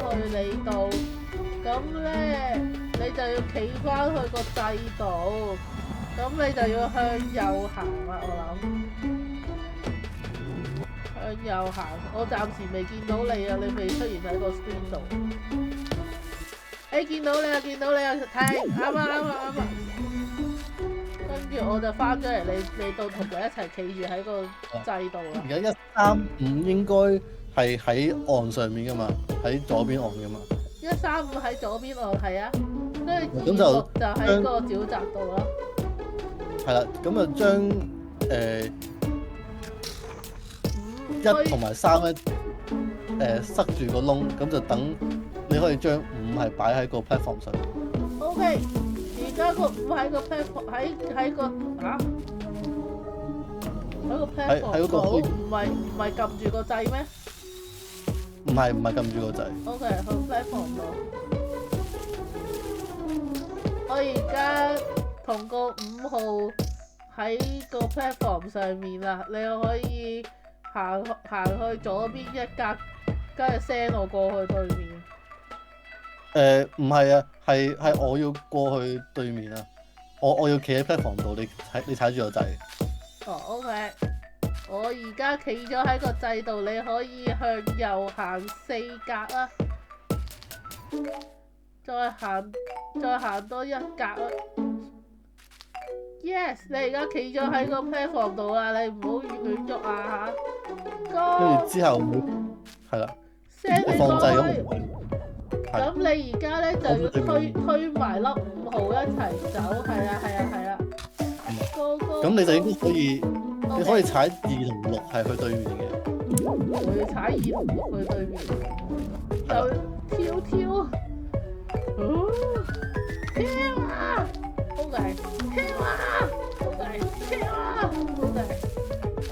去你度，咁咧你就要企翻去個掣度，咁你就要向右行啦，我諗。向右行，我暫時未見到你啊，你未出現喺個 screen 度。見到你啊，睇啱啊！跟住我就翻咗嚟，你到同佢一齊企住喺個掣度啦。而家135應該係喺岸上面噶嘛，喺左邊岸噶嘛。135喺左邊岸係啊，跟住2就喺個沼澤度啦。係啦，咁就將1同埋3咧塞住個窿，咁就等你可以將5係擺喺個 platform 上面。OK， 而家個5喺個 platform 喺個喺個 platform 度，唔係撳住個掣咩？唔係撳住個掣。OK， 去 platform 度。我而家同個5號喺個 platform 上面啦，你可以行去左邊一格，跟住 send 我過去對面。唔係啊，係我要過去對面啊。我要企喺 platform 度，你踩住個掣。OK， 我而家企咗喺個掣度，你可以向右行4格啦，再行多1格啦。Yes， 你而家企咗喺個 platform 度啦，你唔好亂喐啊嚇。跟住之後係啦，你放掣咁。咁你而家咧就要推埋粒5號一齊走，係啊。咁你就應該可以，你可以踩2同6係去對面嘅。我要踩2同6去對面，就跳啊 ！OK， 跳啊 ！OK，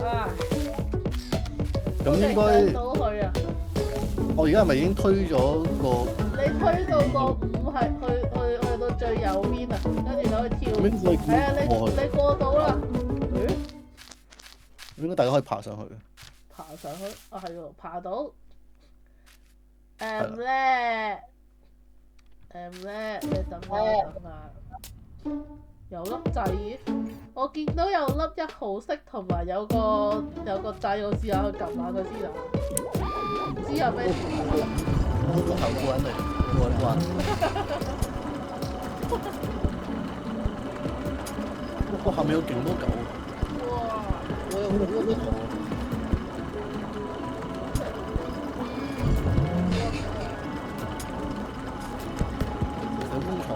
啊！咁應該到佢啊！我而家係咪已經推咗個？你推到個5係去到最右邊啊，跟住就可以跳。係啊，你過到啦。應該大家可以爬上去。爬上去啊，係喎，爬到。咧，你等啊。有粒掣，我見到有粒1號色同埋有個掣，我試下去撳下佢先啊。唔知有咩事。我個頭過緊嚟，哇！下面有勁多狗。哇！我有好多隻狗。有工廠。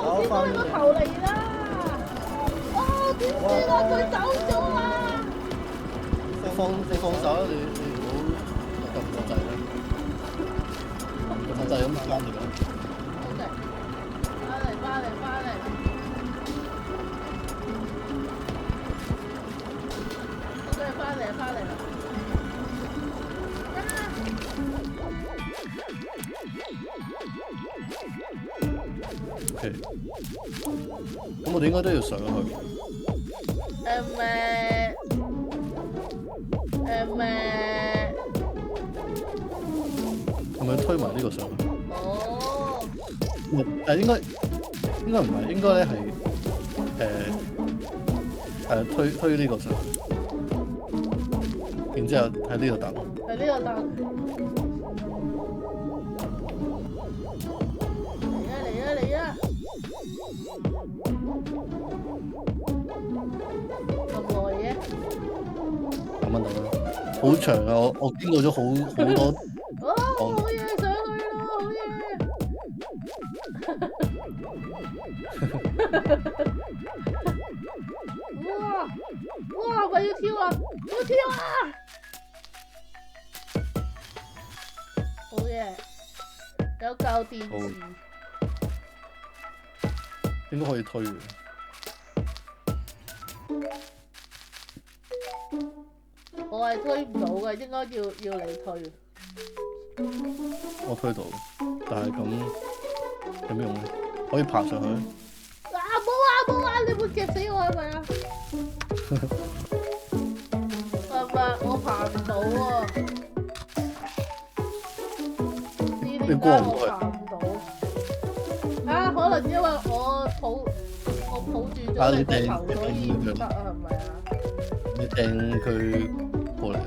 見到你個頭嚟啦！點算啊？佢走咗啦！你放手啦！你唔好撳個掣啦，撳個掣咁翻嚟啦。OK，翻嚟。OK， 翻嚟啦！OK， 咁我哋應該都要上去。係咪推埋呢個上去？哦。應該唔係，應該咧係推呢個上去，然之後喺呢度等。喺呢度等。嚟啊！咁耐嘅？慢慢等啦，好長啊！我經過咗好多。好嘢，上去咯！好嘢！哇！咪要跳啊！好嘢，有夠電池。應該可以推嘅。我係推唔到嘅，應該要你推。我推到，但係咁有咩用咧？可以爬上去？冇啊！你會夾死我係咪啊？係咪我爬唔到啊？你過唔到爬唔到啊？可能因為我抱住咗你個頭，所以唔得啊？係咪啊？你掟佢過嚟啊！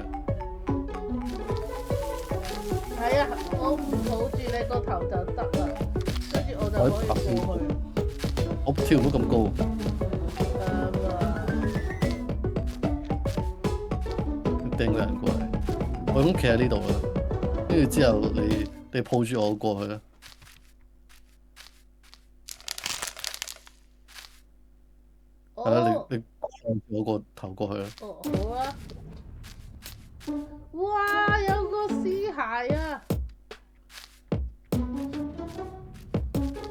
係啊，我唔抱住你個頭就得啦，跟住我就可以過去。我跳唔到咁高。掟個人過嚟，我咁企喺呢度啦，跟住之後你抱住我過去啦。係啦，你放住我個頭過去啦。哦，好啊。哇！有個屍骸啊！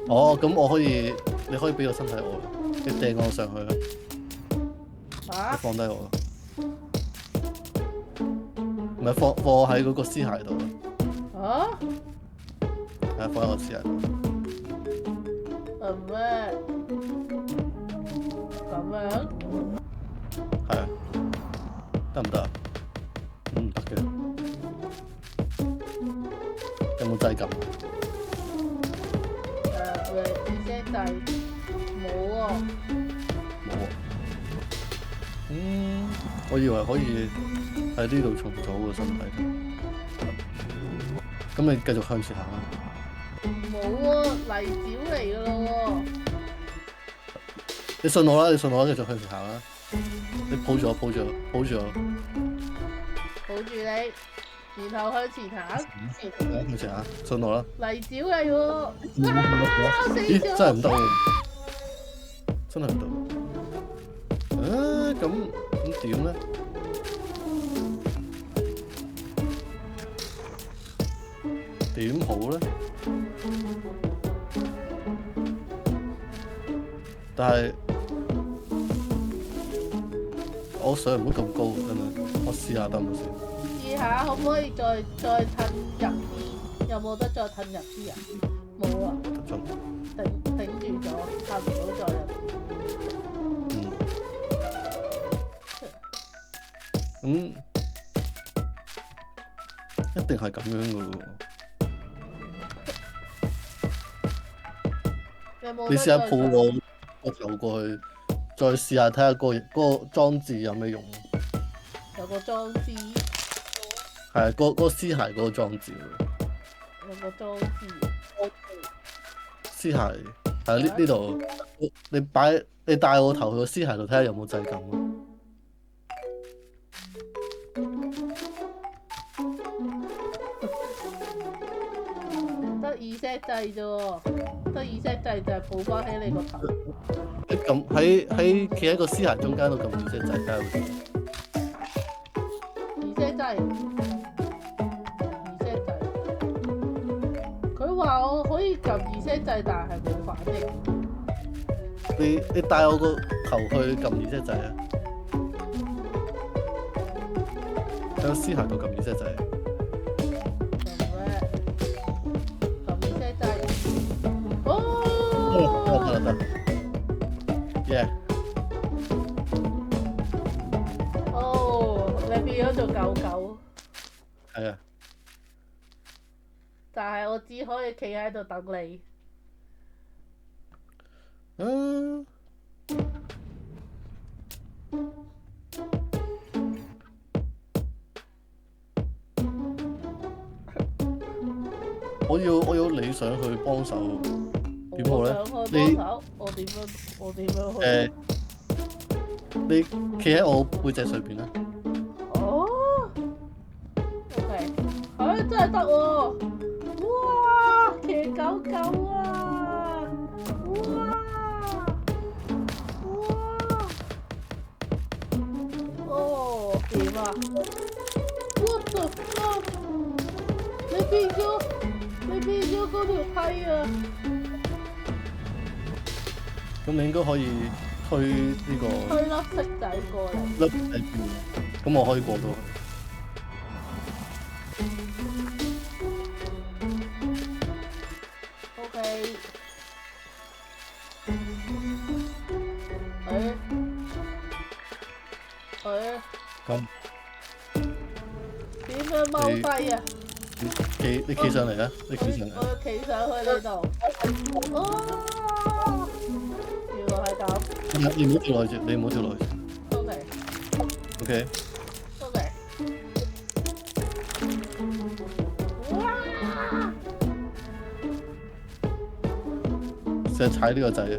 哦，咁我可以，你可以俾個身體我，你掟我上去啦。你放低我啦。唔係放我喺嗰個屍骸度啦。啊？係啊，放喺個屍骸度。咩？咁樣？係啊。得唔得啊？唔得嘅。有冇掣撳？你聲掣冇喎。冇喎。我以為可以喺呢度重組個身體。咁你繼續向前行啦。冇喎，泥沼嚟㗎咯喎。你信我啦，繼續向前行啦。你抱住我，抱住我。抱住你，然後向前行。向前行，信我啦。泥沼嚟喎。咦，真係唔得喎！真係唔得。咁點咧？點好咧？但係我上唔到咁高，真係。我試下得唔得先？試下可唔可以再褪入啲？有冇得再褪入啲啊？冇啊。頂住咗，褪唔到再入。一定係咁樣嘅喎。你試下抱我個頭過去，再試下睇下嗰個裝置有咩用。有個裝置。係啊，嗰個屍骸嗰個裝置。有個裝置。屍骸係呢度，你帶我頭去個屍骸度睇下有冇掣撳咯。得2set掣啫喎，得2set掣就係抱翻起你個頭。你撳喺企喺個屍骸中間度撳2set掣睇下會點。2set掣，2set掣。佢話我可以撳2set掣，但係冇反應。你帶我個頭去撳2set掣啊！喺個屍骸度撳2set掣。得，yeah。哦，你變咗做狗狗。係啊。但係我只可以企喺度等你。我要你上去幫手。點好咧？我點樣去？你企喺我背脊上邊啦。哦 ，OK，真係得喎！哇，騎狗狗啊！哇！哦，點啊 ？What the fuck？你變咗嗰條梯啊！咁你應該可以推呢個推粒色仔過嚟。粒喺邊，咁我可以過到去。OK。咁點樣踎低啊？你企上嚟啊！你企上嚟。我要企上去呢度。哦，原來係咁。你唔好跳落去住，你唔好跳落去住。OK。OK。OK。哇！成日踩呢個掣啊！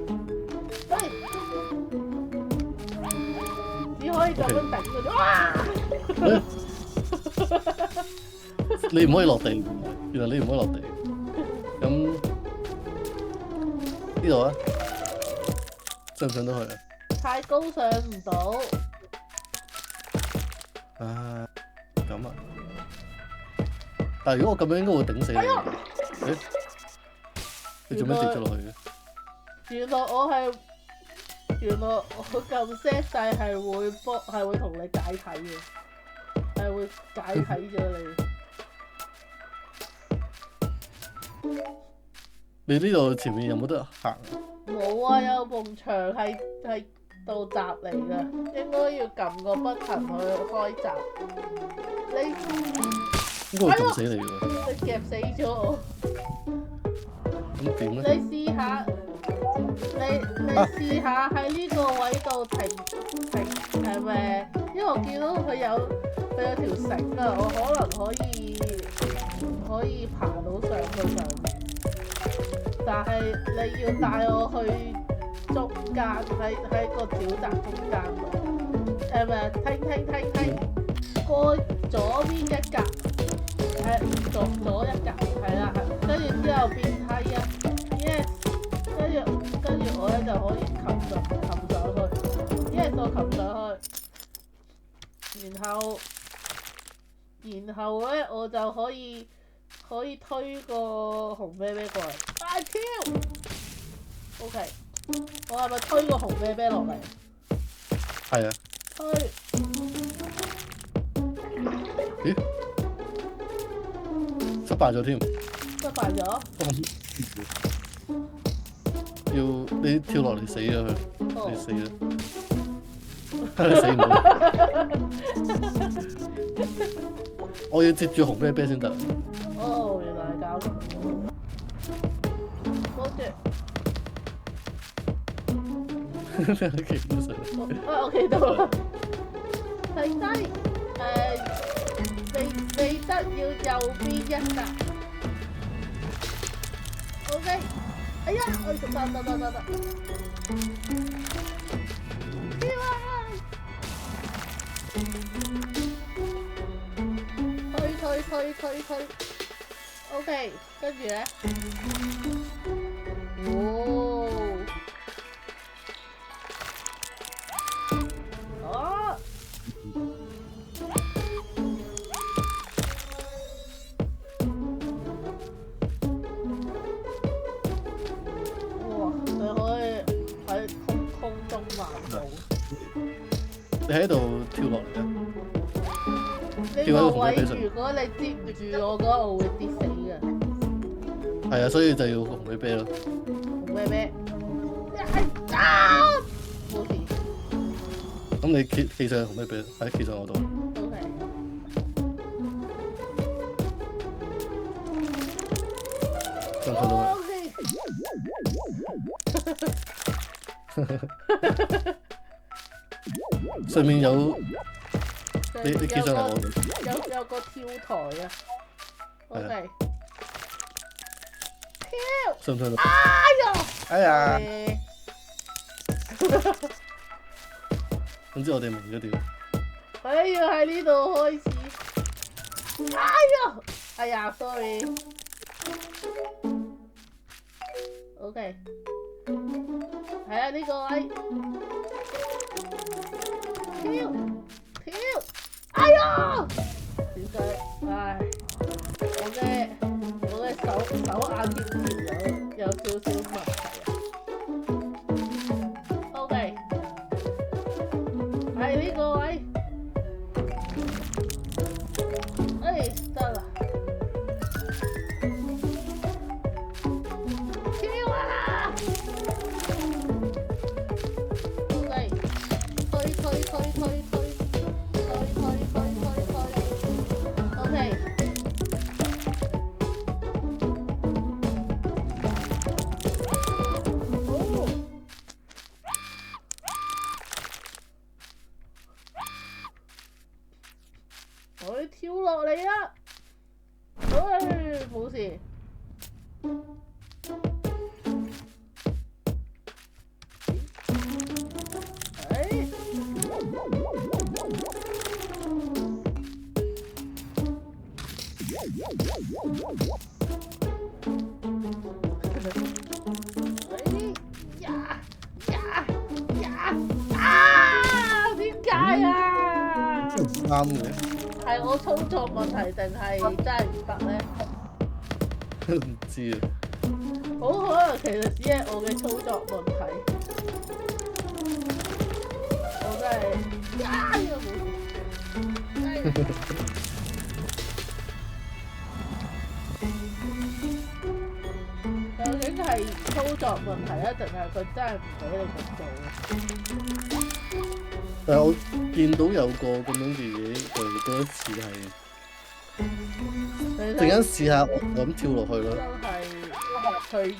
只可以咁樣頂嘅啫。哇！你唔可以落地，原來你唔可以落地。咁呢度啊，上唔上到去啊？太高上唔到。啊，咁啊！但係如果我咁樣應該會頂死你。誒，你做咩跌咗落去嘅？原來我撳 set 掣係會同你解體嘅，係會解體咗你。你呢度前面有冇得行啊？冇啊，有埲牆係道閘嚟㗎，應該要撳個不停去開閘。應該會撳死你㗎。你夾死咗我。咁點咧？你試下，你試下喺呢個位度停係咪？因為我見到佢有條繩啊，我可能可以爬到上去上面，但係你要帶我去中間，喺個沼澤中間度，係咪？聽，過左邊一格，左一格，係啦，跟住之後變梯啊 ，yes， 跟住我咧就可以擒上去 ，yes， 我擒上去，然後咧我就可以推個紅啤啤過嚟，大跳 ，OK， 我係咪推個紅啤啤落嚟？係啊。推。咦？失敗咗添。失敗咗。要你跳落嚟死咗佢，你死啦！你死唔到。我要接住紅啤啤先得。哦，原來係咁。多謝。你企唔上。我企到啦。停低。記得要右邊一格。OK。哎呀，我得。跳啊！推。OK， 跟住咧。哦。哦。哇！你可以喺空中漫步。你喺度跳落嚟啊！呢個位如果你接唔住我嘅話，我會跌死嘅。係啊，所以就要紅啤啤咯。紅啤啤。啊！冇事。咁你企上紅啤啤，喺企上我度。OK。上唔上到啊？上面有你企上嚟我度。有個跳台啊。OK。跳。上唔上到？哎呀！總之我哋明咗點。我要喺呢度開始。哎呀 ，sorry。OK。係啊，呢個位。跳。哎呀！點解？唉，我嘅手眼協調有少少問題啊。OK。係呢個位。哎，得啦。跳啊！嚟，推。OK。我要跳落嚟啦！冇事。點解啊？啱嘅，係我操作問題定係真係唔得咧？唔知啊。好可能其實只係我嘅操作問題。我真係呢個冇事。究竟係操作問題啊，定係佢真係唔俾你咁做？但係我見到有個咁樣嘅嘢，就覺得似係，陣間試下我咁跳落去啦。真係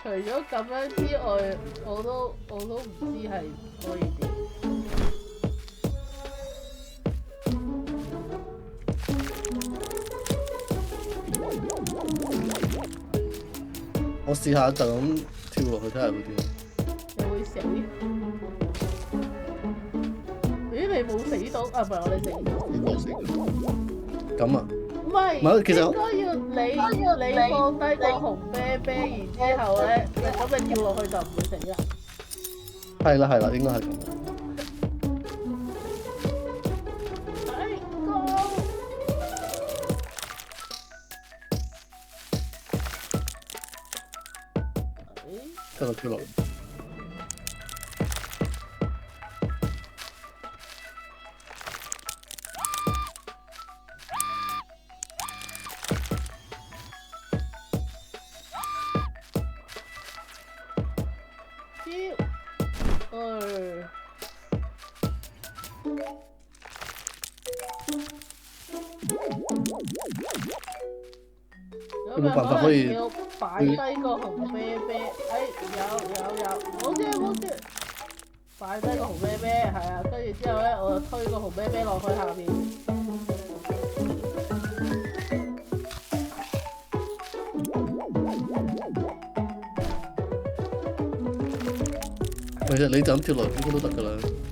除咗咁樣之外，我都唔知係可以點。我試下就咁跳落去睇下會點。你會死？咦？你冇死到啊？唔係我哋死咗。你冇死。咁啊？唔係，其實應該要你放低個紅啤啤，然之後咧，咁你跳落去就唔會死啦。係啦，應該係咁。跟住跳落。有冇辦法可以要擺低個紅啤啤？有，OK，擺低個紅啤啤，係啊，跟住之後咧，我就推個紅啤啤落去下面。其實你就咁跳落應該都得㗎啦。